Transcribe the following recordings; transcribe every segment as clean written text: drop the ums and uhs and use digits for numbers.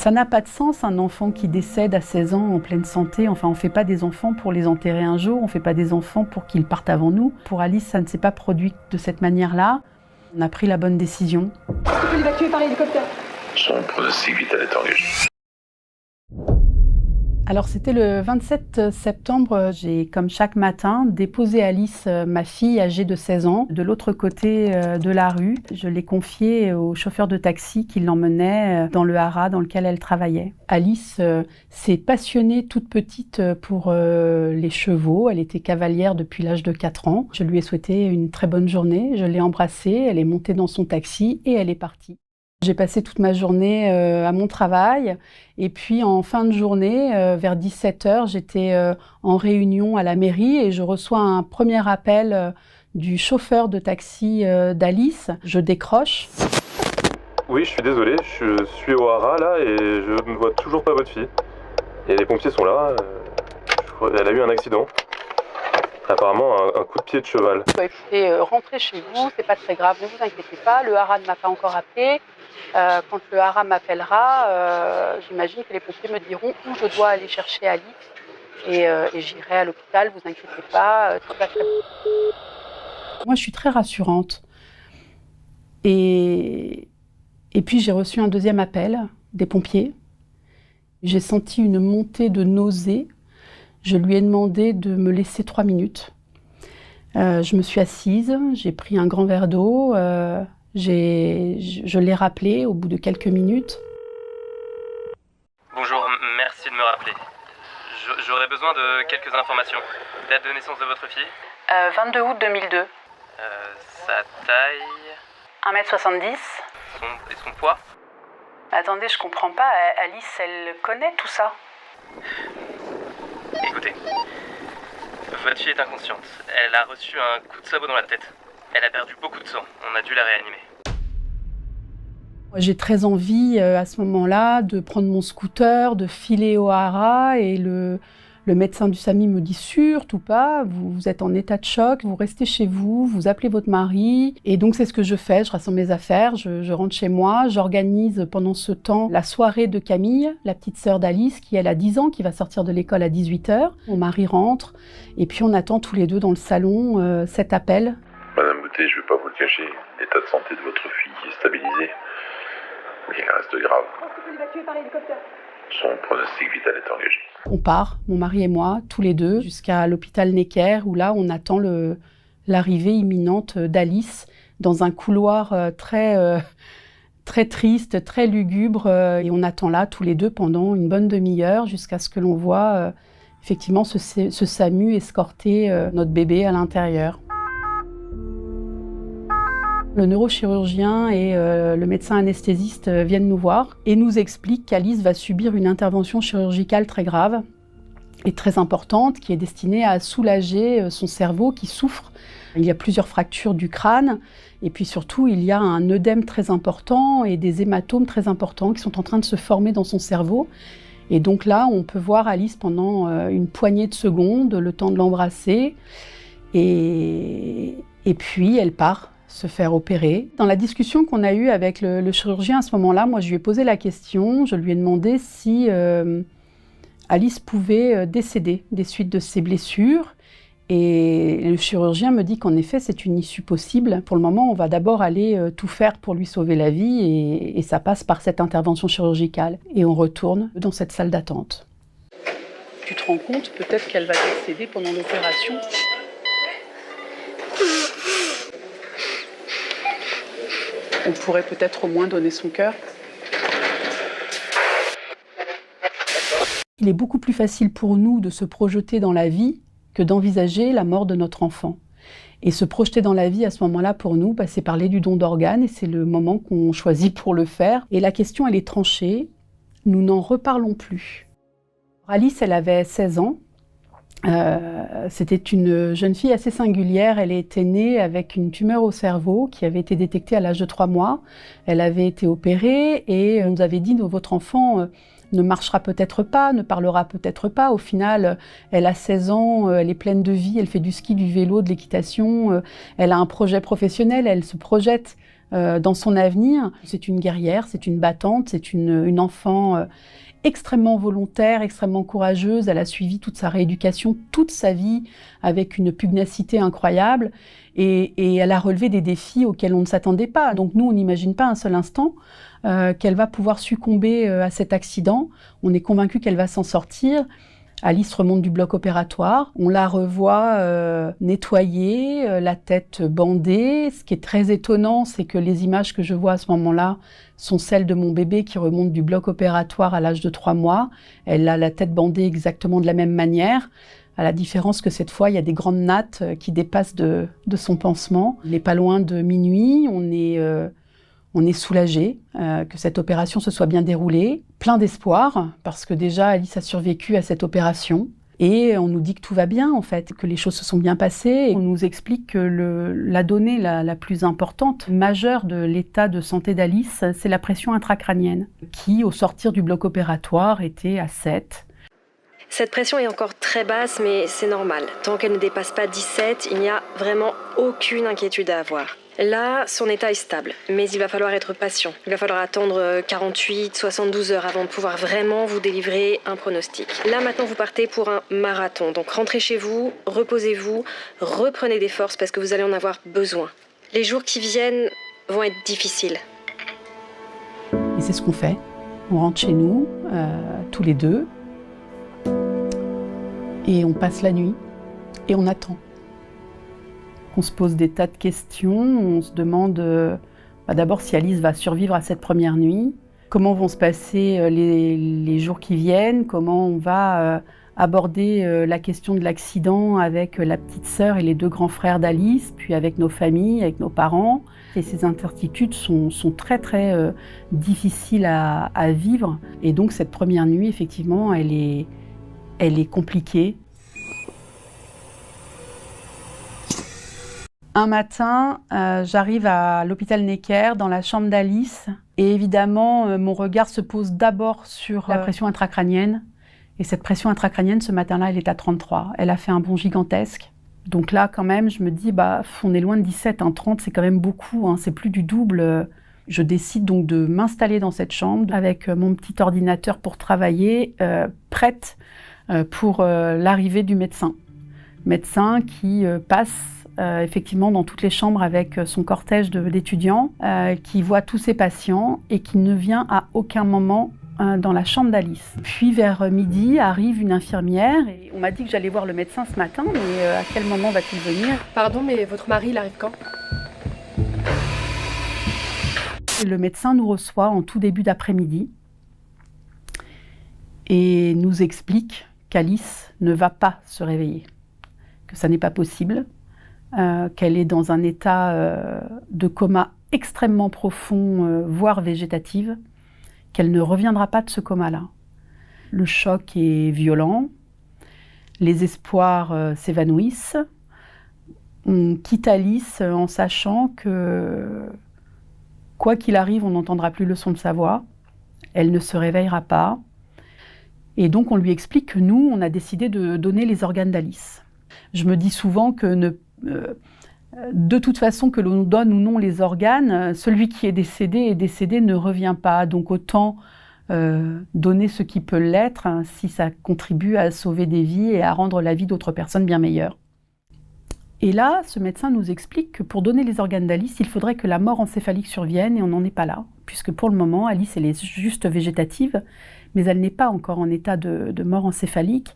Ça n'a pas de sens, un enfant qui décède à 16 ans en pleine santé. Enfin, on ne fait pas des enfants pour les enterrer un jour, on ne fait pas des enfants pour qu'ils partent avant nous. Pour Alice, ça ne s'est pas produit de cette manière-là. On a pris la bonne décision. Tu peux l'évacuer par hélicoptère. Son pronostic vital est engagé. Alors c'était le 27 septembre, j'ai comme chaque matin déposé Alice, ma fille âgée de 16 ans, de l'autre côté de la rue. Je l'ai confiée au chauffeur de taxi qui l'emmenait dans le haras dans lequel elle travaillait. Alice s'est passionnée toute petite pour les chevaux, elle était cavalière depuis l'âge de 4 ans. Je lui ai souhaité une très bonne journée, je l'ai embrassée, elle est montée dans son taxi et elle est partie. J'ai passé toute ma journée à mon travail et puis en fin de journée, vers 17h, j'étais en réunion à la mairie et je reçois un premier appel du chauffeur de taxi d'Alice. Je décroche. Oui, je suis désolé, je suis au haras là et je ne vois toujours pas votre fille. Et les pompiers sont là, elle a eu un accident. Apparemment un coup de pied de cheval. Écoutez, rentrez chez vous, c'est pas très grave, ne vous inquiétez pas, le haras ne m'a pas encore appelé. Quand le haras m'appellera, j'imagine que les pompiers me diront où je dois aller chercher Alice et j'irai à l'hôpital, vous inquiétez pas, tout va très bien. Moi, je suis très rassurante. Et puis, j'ai reçu un deuxième appel des pompiers. J'ai senti une montée de nausées. Je lui ai demandé de me laisser 3 minutes. Je me suis assise, j'ai pris un grand verre d'eau. Je l'ai rappelé au bout de quelques minutes. Bonjour, merci de me rappeler. J'aurais besoin de quelques informations. Date de naissance de votre fille ? 22 août 2002. Sa taille ? 1m70. Et son poids ? Attendez, je comprends pas. Alice, elle connaît tout ça. Écoutez, votre fille est inconsciente. Elle a reçu un coup de sabot dans la tête. Elle a perdu beaucoup de sang. On a dû la réanimer. J'ai très envie à ce moment-là de prendre mon scooter, de filer au haras et le médecin du SAMU me dit surtout pas, vous êtes en état de choc, vous restez chez vous, vous appelez votre mari. Et donc c'est ce que je fais, je rassemble mes affaires, je rentre chez moi, j'organise pendant ce temps la soirée de Camille, la petite sœur d'Alice qui elle a 10 ans, qui va sortir de l'école à 18h. Mon mari rentre et puis on attend tous les deux dans le salon cet appel. Madame Boutet, je ne vais pas vous le cacher, l'état de santé de votre fille est stabilisé. Mais il reste grave. Tu peux l'évacuer par hélicoptère. Son pronostic vital est engagé. On part, mon mari et moi, tous les deux, jusqu'à l'hôpital Necker, où là, on attend l'arrivée imminente d'Alice dans un couloir très triste, très lugubre. Et on attend là, tous les deux, pendant une bonne demi-heure, jusqu'à ce que l'on voit effectivement ce SAMU escorter notre bébé à l'intérieur. Le neurochirurgien et le médecin anesthésiste viennent nous voir et nous expliquent qu'Alice va subir une intervention chirurgicale très grave et très importante qui est destinée à soulager son cerveau qui souffre. Il y a plusieurs fractures du crâne et puis surtout il y a un œdème très important et des hématomes très importants qui sont en train de se former dans son cerveau. Et donc là, on peut voir Alice pendant une poignée de secondes, le temps de l'embrasser et puis elle part se faire opérer. Dans la discussion qu'on a eue avec le chirurgien à ce moment-là, moi je lui ai posé la question, je lui ai demandé si Alice pouvait décéder des suites de ses blessures. Et le chirurgien me dit qu'en effet c'est une issue possible. Pour le moment, on va d'abord aller tout faire pour lui sauver la vie et ça passe par cette intervention chirurgicale. Et on retourne dans cette salle d'attente. Tu te rends compte peut-être qu'elle va décéder pendant l'opération ? On pourrait peut-être au moins donner son cœur. Il est beaucoup plus facile pour nous de se projeter dans la vie que d'envisager la mort de notre enfant. Et se projeter dans la vie à ce moment-là pour nous, c'est parler du don d'organes et c'est le moment qu'on choisit pour le faire. Et la question, elle est tranchée. Nous n'en reparlons plus. Alice, elle avait 16 ans. C'était une jeune fille assez singulière. Elle était née avec une tumeur au cerveau qui avait été détectée à l'âge de 3 mois. Elle avait été opérée et on nous avait dit votre enfant ne marchera peut-être pas, ne parlera peut-être pas. Au final, elle a 16 ans, elle est pleine de vie, elle fait du ski, du vélo, de l'équitation. Elle a un projet professionnel, elle se projette dans son avenir. C'est une guerrière, c'est une battante, c'est une enfant extrêmement volontaire, extrêmement courageuse. Elle a suivi toute sa rééducation, toute sa vie, avec une pugnacité incroyable. Et elle a relevé des défis auxquels on ne s'attendait pas. Donc nous, on n'imagine pas un seul instant qu'elle va pouvoir succomber à cet accident. On est convaincu qu'elle va s'en sortir. Alice remonte du bloc opératoire. On la revoit nettoyée, la tête bandée. Ce qui est très étonnant, c'est que les images que je vois à ce moment-là sont celles de mon bébé qui remonte du bloc opératoire à l'âge de 3 mois. Elle a la tête bandée exactement de la même manière, à la différence que cette fois, il y a des grandes nattes qui dépassent de son pansement. On n'est pas loin de minuit, on est soulagé que cette opération se soit bien déroulée, plein d'espoir, parce que déjà Alice a survécu à cette opération. Et on nous dit que tout va bien, en fait, que les choses se sont bien passées. Et on nous explique que la donnée la plus importante, majeure de l'état de santé d'Alice, c'est la pression intracrânienne, qui, au sortir du bloc opératoire, était à 7. Cette pression est encore très basse, mais c'est normal. Tant qu'elle ne dépasse pas 17, il n'y a vraiment aucune inquiétude à avoir. Là, son état est stable, mais il va falloir être patient. Il va falloir attendre 48, 72 heures avant de pouvoir vraiment vous délivrer un pronostic. Là, maintenant, vous partez pour un marathon. Donc, rentrez chez vous, reposez-vous, reprenez des forces parce que vous allez en avoir besoin. Les jours qui viennent vont être difficiles. Et c'est ce qu'on fait. On rentre chez nous, tous les deux, et on passe la nuit, et on attend. On se pose des tas de questions, on se demande d'abord si Alice va survivre à cette première nuit, comment vont se passer les jours qui viennent, comment on va aborder la question de l'accident avec la petite sœur et les 2 grands frères d'Alice, puis avec nos familles, avec nos parents. Et ces incertitudes sont très très difficiles à vivre. Et donc cette première nuit, effectivement, elle est compliquée. Un matin, j'arrive à l'hôpital Necker, dans la chambre d'Alice. Et évidemment, mon regard se pose d'abord sur la pression intracrânienne. Et cette pression intracrânienne, ce matin-là, elle est à 33. Elle a fait un bond gigantesque. Donc là, quand même, je me dis, on est loin de 17, 30, c'est quand même beaucoup, c'est plus du double. Je décide donc de m'installer dans cette chambre avec mon petit ordinateur pour travailler, prête pour l'arrivée du médecin. Médecin qui passe effectivement dans toutes les chambres avec son cortège d'étudiants, qui voit tous ses patients et qui ne vient à aucun moment dans la chambre d'Alice. Puis vers midi arrive une infirmière et on m'a dit que j'allais voir le médecin ce matin, mais à quel moment va-t-il venir ? Pardon, mais votre mari, il arrive quand? Le médecin nous reçoit en tout début d'après-midi et nous explique qu'Alice ne va pas se réveiller, que ça n'est pas possible, qu'elle est dans un état de coma extrêmement profond, voire végétatif, qu'elle ne reviendra pas de ce coma-là. Le choc est violent, les espoirs s'évanouissent, on quitte Alice en sachant que, quoi qu'il arrive, on n'entendra plus le son de sa voix, elle ne se réveillera pas, et donc on lui explique que nous, on a décidé de donner les organes d'Alice. Je me dis souvent que de toute façon, que l'on donne ou non les organes, celui qui est décédé ne revient pas. Donc autant donner ce qui peut l'être si ça contribue à sauver des vies et à rendre la vie d'autres personnes bien meilleure. Et là, ce médecin nous explique que pour donner les organes d'Alice, il faudrait que la mort encéphalique survienne et on n'en est pas là. Puisque pour le moment, Alice, elle est juste végétative, mais elle n'est pas encore en état de mort encéphalique.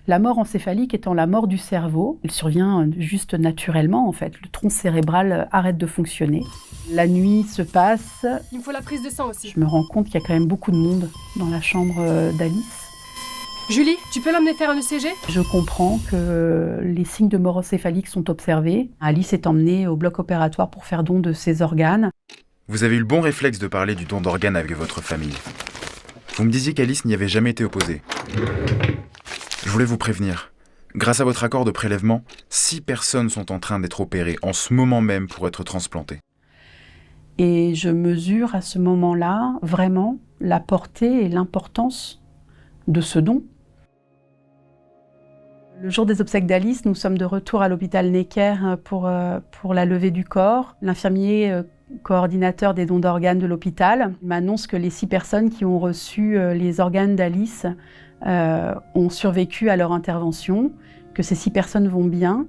La mort encéphalique étant la mort du cerveau, elle survient juste naturellement en fait. Le tronc cérébral arrête de fonctionner. La nuit se passe. Il me faut la prise de sang aussi. Je me rends compte qu'il y a quand même beaucoup de monde dans la chambre d'Alice. Julie, tu peux l'emmener faire un ECG? Je comprends que les signes de mort encéphalique sont observés. Alice est emmenée au bloc opératoire pour faire don de ses organes. Vous avez eu le bon réflexe de parler du don d'organes avec votre famille. Vous me disiez qu'Alice n'y avait jamais été opposée. Je voulais vous prévenir. Grâce à votre accord de prélèvement, 6 personnes sont en train d'être opérées en ce moment même pour être transplantées. Et je mesure à ce moment-là vraiment la portée et l'importance de ce don. Le jour des obsèques d'Alice, nous sommes de retour à l'hôpital Necker pour la levée du corps. L'infirmier coordinateur des dons d'organes de l'hôpital. Il m'annonce que les 6 personnes qui ont reçu les organes d'Alice ont survécu à leur intervention, que ces 6 personnes vont bien.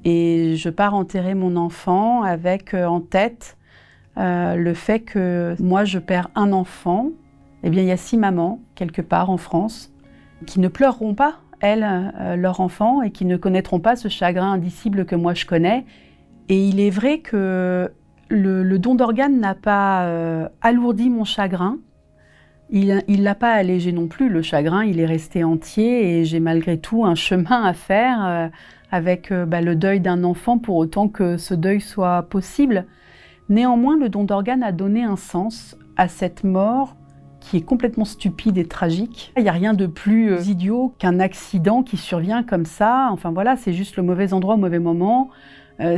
Et je pars enterrer mon enfant avec en tête le fait que moi je perds un enfant. Eh bien, il y a 6 mamans, quelque part en France, qui ne pleureront pas, elles, leur enfant, et qui ne connaîtront pas ce chagrin indicible que moi je connais. Et il est vrai que le don d'organes n'a pas alourdi mon chagrin. Il l'a pas allégé non plus, le chagrin, il est resté entier et j'ai malgré tout un chemin à faire avec le deuil d'un enfant pour autant que ce deuil soit possible. Néanmoins, le don d'organes a donné un sens à cette mort qui est complètement stupide et tragique. Il n'y a rien de plus idiot qu'un accident qui survient comme ça. Enfin voilà, c'est juste le mauvais endroit au mauvais moment.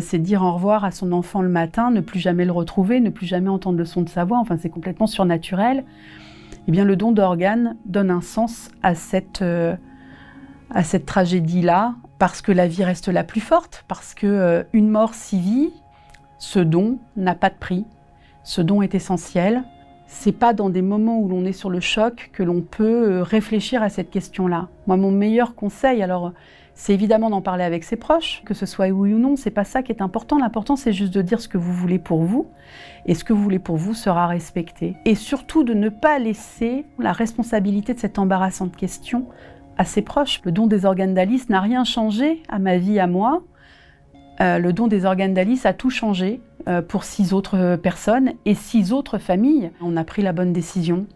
C'est dire au revoir à son enfant le matin, ne plus jamais le retrouver, ne plus jamais entendre le son de sa voix. Enfin, c'est complètement surnaturel. Eh bien, le don d'organes donne un sens à cette tragédie-là, parce que la vie reste la plus forte, parce que une mort si vit, ce don n'a pas de prix. Ce don est essentiel. C'est pas dans des moments où l'on est sur le choc que l'on peut réfléchir à cette question-là. Moi, mon meilleur conseil, alors, c'est évidemment d'en parler avec ses proches, que ce soit oui ou non, c'est pas ça qui est important. L'important, c'est juste de dire ce que vous voulez pour vous, et ce que vous voulez pour vous sera respecté. Et surtout, de ne pas laisser la responsabilité de cette embarrassante question à ses proches. Le don des organes d'Alice n'a rien changé à ma vie, à moi. Le don des organes d'Alice a tout changé pour 6 autres personnes et 6 autres familles. On a pris la bonne décision.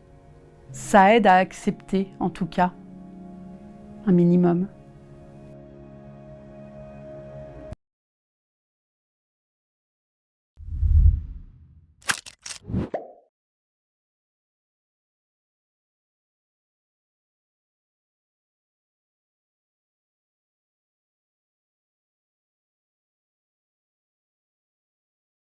Ça aide à accepter, en tout cas, un minimum.